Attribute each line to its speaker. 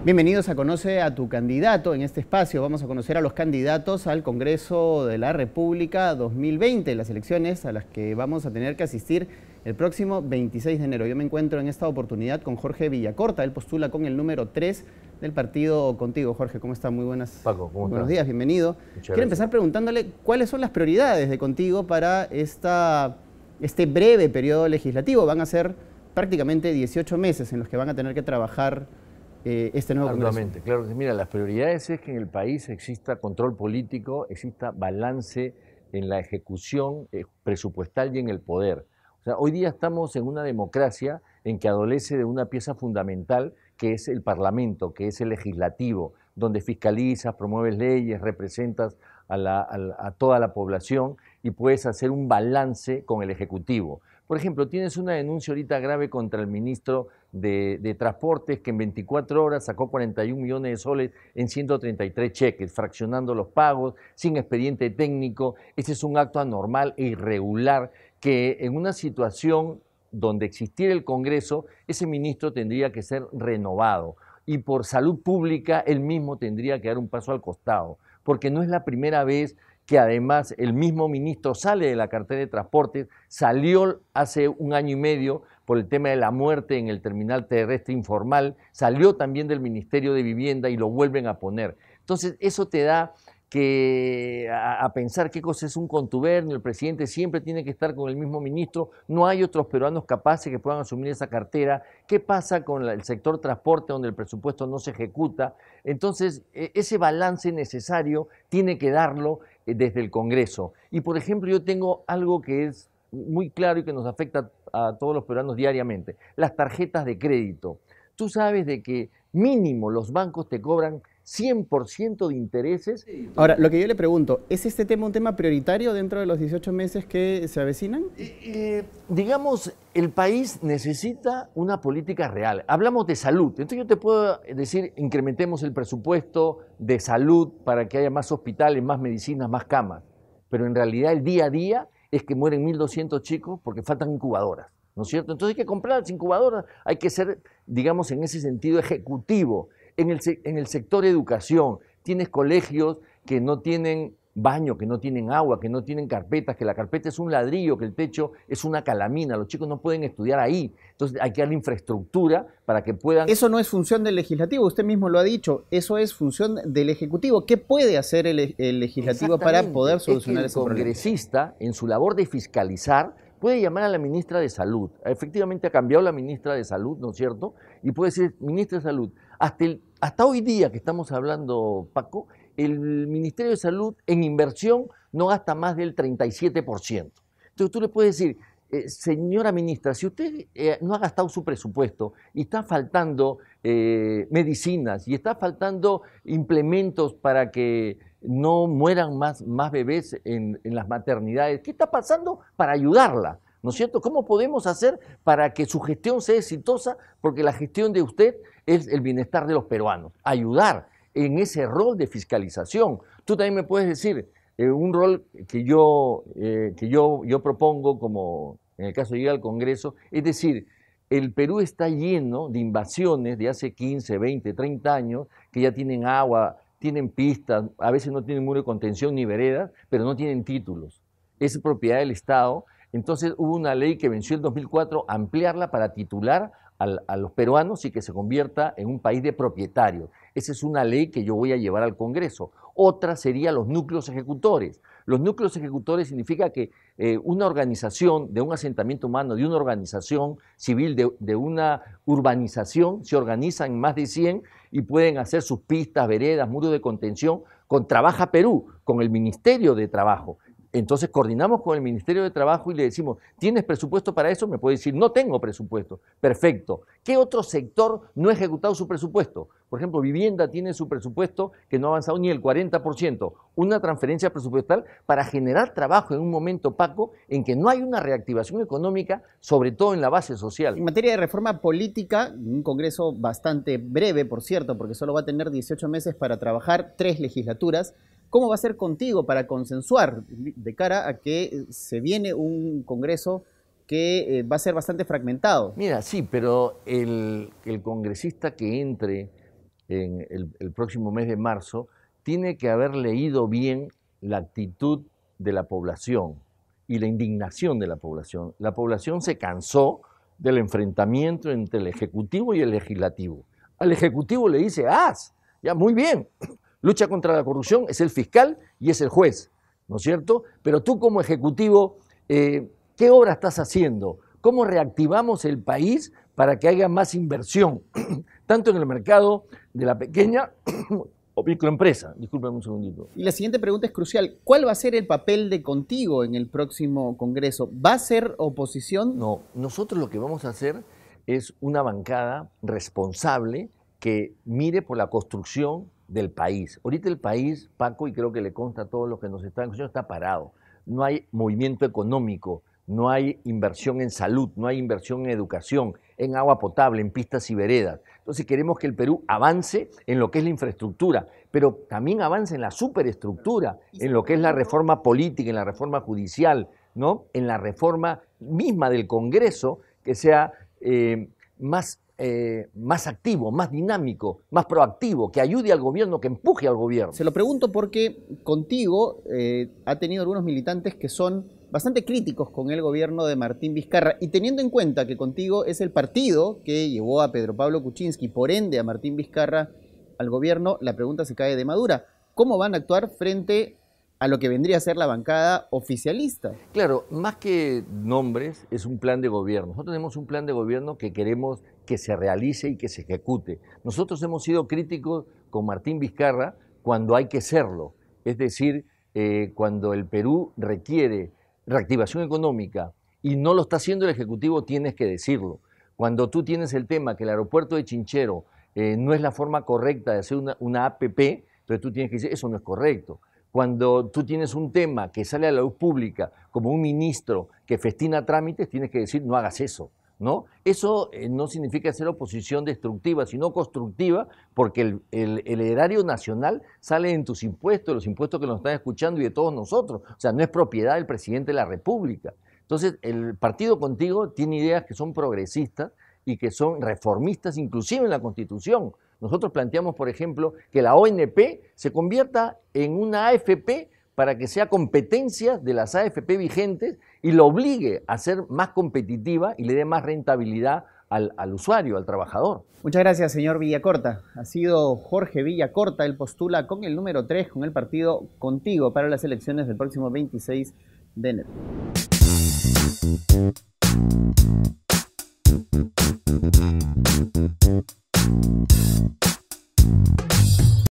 Speaker 1: Bienvenidos a Conoce a tu candidato. En este espacio vamos a conocer a los candidatos al Congreso de la República 2020, las elecciones a las que vamos a tener que asistir el próximo 26 de enero. Yo me encuentro en esta oportunidad con Jorge Villacorta. Él postula con el número 3 del partido Contigo. Jorge, ¿cómo está? Muy buenas.
Speaker 2: Paco, ¿cómo
Speaker 1: buenos
Speaker 2: estás?
Speaker 1: días, bienvenido. Quiero empezar preguntándole cuáles son las prioridades de Contigo para este breve periodo legislativo. Van a ser prácticamente 18 meses en los que van a tener que trabajar este nuevo Congreso.
Speaker 2: Claro. Mira, las prioridades es que en el país exista control político, exista balance en la ejecución presupuestal y en el poder. O sea, hoy día estamos en una democracia en que adolece de una pieza fundamental que es el Parlamento, que es el legislativo, donde fiscalizas, promueves leyes, representas a toda la población y puedes hacer un balance con el Ejecutivo. Por ejemplo, tienes una denuncia ahorita grave contra el ministro de Transportes que en 24 horas sacó 41 millones de soles en 133 cheques, fraccionando los pagos, sin expediente técnico. Ese es un acto anormal e irregular que en una situación donde existiera el Congreso, ese ministro tendría que ser renovado. Y por salud pública, él mismo tendría que dar un paso al costado, porque no es la primera vez que además el mismo ministro sale de la cartera de transportes, salió hace un año y medio por el tema de la muerte en el terminal terrestre informal, salió también del Ministerio de Vivienda y lo vuelven a poner. Entonces eso te da a pensar qué cosa es un contubernio. El presidente siempre tiene que estar con el mismo ministro, no hay otros peruanos capaces que puedan asumir esa cartera. ¿Qué pasa con el sector transporte donde el presupuesto no se ejecuta? Entonces ese balance necesario tiene que darlo desde el Congreso. Y por ejemplo yo tengo algo que es muy claro y que nos afecta a todos los peruanos diariamente, las tarjetas de crédito. Tú sabes de que mínimo los bancos te cobran 100% de intereses.
Speaker 1: Ahora, lo que yo le pregunto, ¿es este tema un tema prioritario dentro de los 18 meses que se avecinan?
Speaker 2: Digamos, el país necesita una política real. Hablamos de salud, entonces yo te puedo decir, incrementemos el presupuesto de salud para que haya más hospitales, más medicinas, más camas. Pero en realidad el día a día es que mueren 1.200 chicos porque faltan incubadoras, ¿no es cierto? Entonces hay que comprar las incubadoras, hay que ser, digamos, en ese sentido ejecutivo. En el sector educación, tienes colegios que no tienen baño, que no tienen agua, que no tienen carpetas, que la carpeta es un ladrillo, que el techo es una calamina, los chicos no pueden estudiar ahí. Entonces hay que darle infraestructura para que puedan...
Speaker 1: Eso no es función del legislativo, usted mismo lo ha dicho, eso es función del ejecutivo. ¿Qué puede hacer el legislativo para poder solucionar ese problema?
Speaker 2: El congresista, en su labor de fiscalizar, puede llamar a la ministra de Salud. Efectivamente ha cambiado la ministra de Salud, ¿no es cierto? Y puede decir, ministra de Salud, hasta hoy día que estamos hablando, Paco, el Ministerio de Salud en inversión no gasta más del 37%. Entonces tú le puedes decir, señora ministra, si usted no ha gastado su presupuesto y está faltando medicinas y está faltando implementos para que no mueran más bebés en las maternidades, ¿qué está pasando para ayudarla? ¿No es cierto? ¿Cómo podemos hacer para que su gestión sea exitosa? Porque la gestión de usted es el bienestar de los peruanos. Ayudar en ese rol de fiscalización. Tú también me puedes decir, un rol que yo propongo, como en el caso de ir al Congreso, es decir, el Perú está lleno de invasiones de hace 15, 20, 30 años, que ya tienen agua, tienen pistas, a veces no tienen muro de contención ni veredas, pero no tienen títulos. Es propiedad del Estado. Entonces hubo una ley que venció en 2004, ampliarla para titular a los peruanos y que se convierta en un país de propietarios. Esa es una ley que yo voy a llevar al Congreso. Otra sería los núcleos ejecutores. Los núcleos ejecutores significa que una organización de un asentamiento humano, de una organización civil, de una urbanización, se organizan en más de 100 y pueden hacer sus pistas, veredas, muros de contención con Trabaja Perú, con el Ministerio de Trabajo. Entonces coordinamos con el Ministerio de Trabajo y le decimos, ¿tienes presupuesto para eso? Me puede decir, no tengo presupuesto. Perfecto. ¿Qué otro sector no ha ejecutado su presupuesto? Por ejemplo, vivienda tiene su presupuesto que no ha avanzado ni el 40%. Una transferencia presupuestal para generar trabajo en un momento, Paco, en que no hay una reactivación económica, sobre todo en la base social.
Speaker 1: En materia de reforma política, un congreso bastante breve, por cierto, porque solo va a tener 18 meses para trabajar 3 legislaturas. ¿Cómo va a ser contigo para consensuar de cara a que se viene un Congreso que va a ser bastante fragmentado?
Speaker 2: Mira, sí, pero el congresista que entre en el próximo mes de marzo tiene que haber leído bien la actitud de la población y la indignación de la población. La población se cansó del enfrentamiento entre el Ejecutivo y el Legislativo. Al Ejecutivo le dice, ya, muy bien, lucha contra la corrupción es el fiscal y es el juez, ¿no es cierto? Pero tú como Ejecutivo, ¿qué obra estás haciendo? ¿Cómo reactivamos el país para que haya más inversión, tanto en el mercado de la pequeña o microempresa? Discúlpeme un segundito.
Speaker 1: Y la siguiente pregunta es crucial. ¿Cuál va a ser el papel de Contigo en el próximo Congreso? ¿Va a ser oposición?
Speaker 2: No, nosotros lo que vamos a hacer es una bancada responsable que mire por la construcción del país. Ahorita el país, Paco, y creo que le consta a todos los que nos están escuchando, está parado. No hay movimiento económico, no hay inversión en salud, no hay inversión en educación, en agua potable, en pistas y veredas. Entonces queremos que el Perú avance en lo que es la infraestructura, pero también avance en la superestructura, en lo que es la reforma política, en la reforma judicial, ¿no? En la reforma misma del Congreso, que sea más activo, más dinámico, más proactivo, que ayude al gobierno, que empuje al gobierno.
Speaker 1: Se lo pregunto porque Contigo ha tenido algunos militantes que son bastante críticos con el gobierno de Martín Vizcarra, y teniendo en cuenta que Contigo es el partido que llevó a Pedro Pablo Kuczynski, por ende a Martín Vizcarra, al gobierno, la pregunta se cae de madura. ¿Cómo van a actuar frente a lo que vendría a ser la bancada oficialista?
Speaker 2: Claro, más que nombres, es un plan de gobierno. Nosotros tenemos un plan de gobierno que queremos que se realice y que se ejecute. Nosotros hemos sido críticos con Martín Vizcarra cuando hay que serlo, es decir, cuando el Perú requiere reactivación económica y no lo está haciendo el Ejecutivo, tienes que decirlo. Cuando tú tienes el tema que el aeropuerto de Chinchero no es la forma correcta de hacer una APP, entonces tú tienes que decir, eso no es correcto. Cuando tú tienes un tema que sale a la luz pública como un ministro que festina trámites, tienes que decir, no hagas eso, ¿no? Eso no significa ser oposición destructiva, sino constructiva, porque el erario nacional sale en tus impuestos, los impuestos que nos están escuchando y de todos nosotros. O sea, no es propiedad del presidente de la República. Entonces, el partido Contigo tiene ideas que son progresistas y que son reformistas, inclusive en la Constitución. Nosotros planteamos, por ejemplo, que la ONP se convierta en una AFP para que sea competencia de las AFP vigentes y lo obligue a ser más competitiva y le dé más rentabilidad al usuario, al trabajador.
Speaker 1: Muchas gracias, señor Villacorta. Ha sido Jorge Villacorta, él postula con el número 3 con el partido Contigo para las elecciones del próximo 26 de enero.